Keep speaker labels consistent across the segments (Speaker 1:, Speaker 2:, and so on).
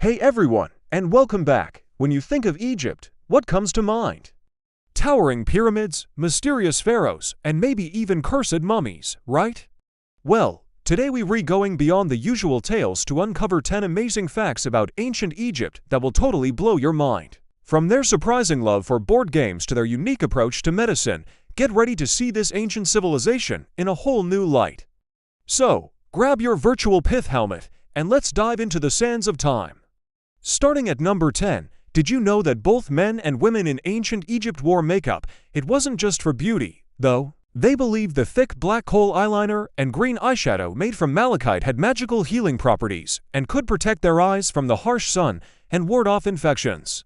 Speaker 1: Hey everyone, and welcome back. When you think of Egypt, what comes to mind? Towering pyramids, mysterious pharaohs, and maybe even cursed mummies, right? Well, today we're going beyond the usual tales to uncover 10 amazing facts about ancient Egypt that will totally blow your mind. From their surprising love for board games to their unique approach to medicine, get ready to see this ancient civilization in a whole new light. So, grab your virtual pith helmet, and let's dive into the sands of time. Starting at number 10, did you know that both men and women in ancient Egypt wore makeup? It wasn't just for beauty, though. They believed the thick black coal eyeliner and green eyeshadow made from malachite had magical healing properties and could protect their eyes from the harsh sun and ward off infections.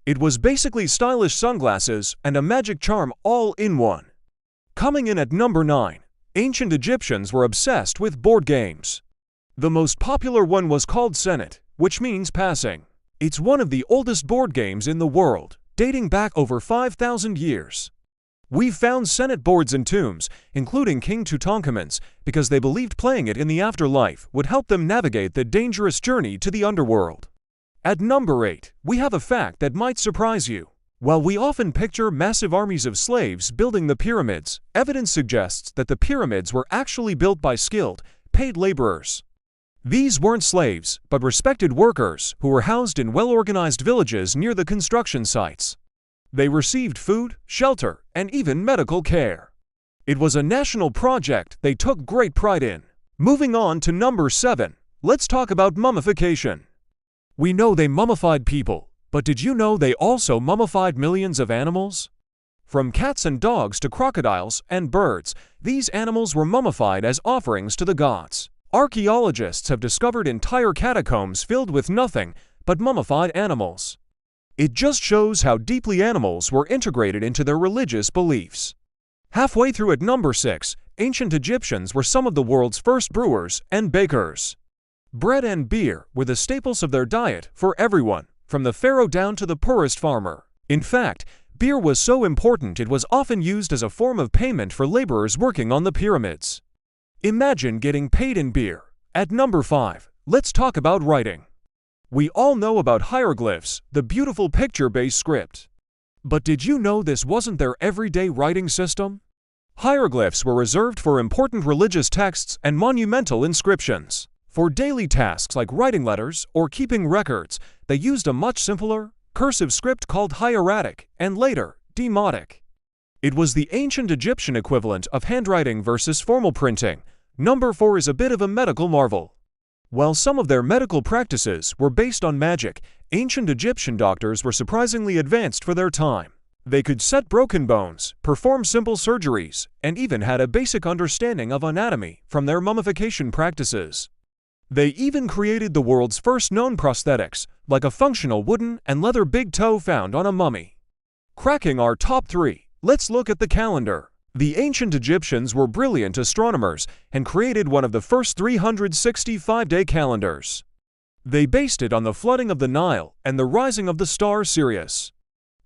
Speaker 1: It was basically stylish sunglasses and a magic charm all in one. Coming in at number 9, ancient Egyptians were obsessed with board games. The most popular one was called Senet, which means passing. It's one of the oldest board games in the world, dating back over 5,000 years. We've found Senet boards in tombs, including King Tutankhamun's, because they believed playing it in the afterlife would help them navigate the dangerous journey to the underworld. At number 8, we have a fact that might surprise you. While we often picture massive armies of slaves building the pyramids, evidence suggests that the pyramids were actually built by skilled, paid laborers. These weren't slaves, but respected workers who were housed in well-organized villages near the construction sites. They received food, shelter, and even medical care. It was a national project they took great pride in. Moving on to number 7, let's talk about mummification. We know they mummified people, but did you know they also mummified millions of animals? From cats and dogs to crocodiles and birds, these animals were mummified as offerings to the gods. Archaeologists have discovered entire catacombs filled with nothing but mummified animals. It just shows how deeply animals were integrated into their religious beliefs. Halfway through at number 6, ancient Egyptians were some of the world's first brewers and bakers. Bread and beer were the staples of their diet for everyone, from the pharaoh down to the poorest farmer. In fact, beer was so important it was often used as a form of payment for laborers working on the pyramids. Imagine getting paid in beer. At number 5, let's talk about writing. We all know about hieroglyphs, the beautiful picture-based script. But did you know this wasn't their everyday writing system? Hieroglyphs were reserved for important religious texts and monumental inscriptions. For daily tasks like writing letters or keeping records, they used a much simpler, cursive script called hieratic and later, demotic. It was the ancient Egyptian equivalent of handwriting versus formal printing. Number 4 is a bit of a medical marvel. While some of their medical practices were based on magic, ancient Egyptian doctors were surprisingly advanced for their time. They could set broken bones, perform simple surgeries, and even had a basic understanding of anatomy from their mummification practices. They even created the world's first known prosthetics, like a functional wooden and leather big toe found on a mummy. Cracking our top 3, let's look at the calendar. The ancient Egyptians were brilliant astronomers and created one of the first 365-day calendars. They based it on the flooding of the Nile and the rising of the star Sirius.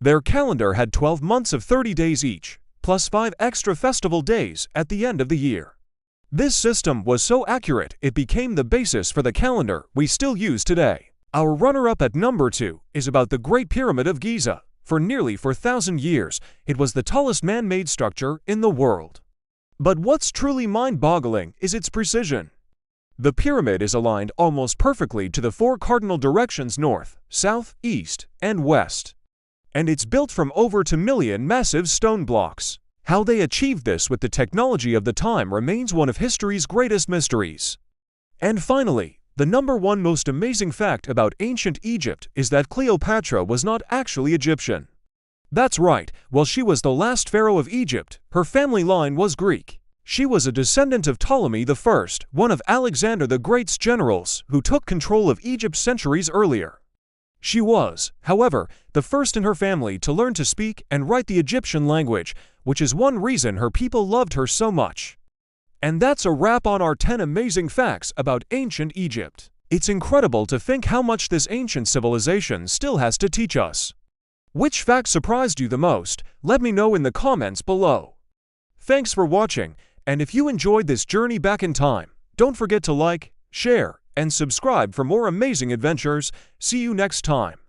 Speaker 1: Their calendar had 12 months of 30 days each, plus 5 extra festival days at the end of the year. This system was so accurate it became the basis for the calendar we still use today. Our runner-up at number 2 is about the Great Pyramid of Giza. For nearly 4,000 years, it was the tallest man-made structure in the world. But what's truly mind-boggling is its precision. The pyramid is aligned almost perfectly to the 4 cardinal directions north, south, east, and west. And it's built from over 2 million massive stone blocks. How they achieved this with the technology of the time remains one of history's greatest mysteries. And finally, the number 1 most amazing fact about ancient Egypt is that Cleopatra was not actually Egyptian. That's right, while she was the last pharaoh of Egypt, her family line was Greek. She was a descendant of Ptolemy I, one of Alexander the Great's generals who took control of Egypt centuries earlier. She was, however, the first in her family to learn to speak and write the Egyptian language, which is one reason her people loved her so much. And that's a wrap on our 10 amazing facts about ancient Egypt. It's incredible to think how much this ancient civilization still has to teach us. Which fact surprised you the most? Let me know in the comments below. Thanks for watching, and if you enjoyed this journey back in time, don't forget to like, share, and subscribe for more amazing adventures. See you next time.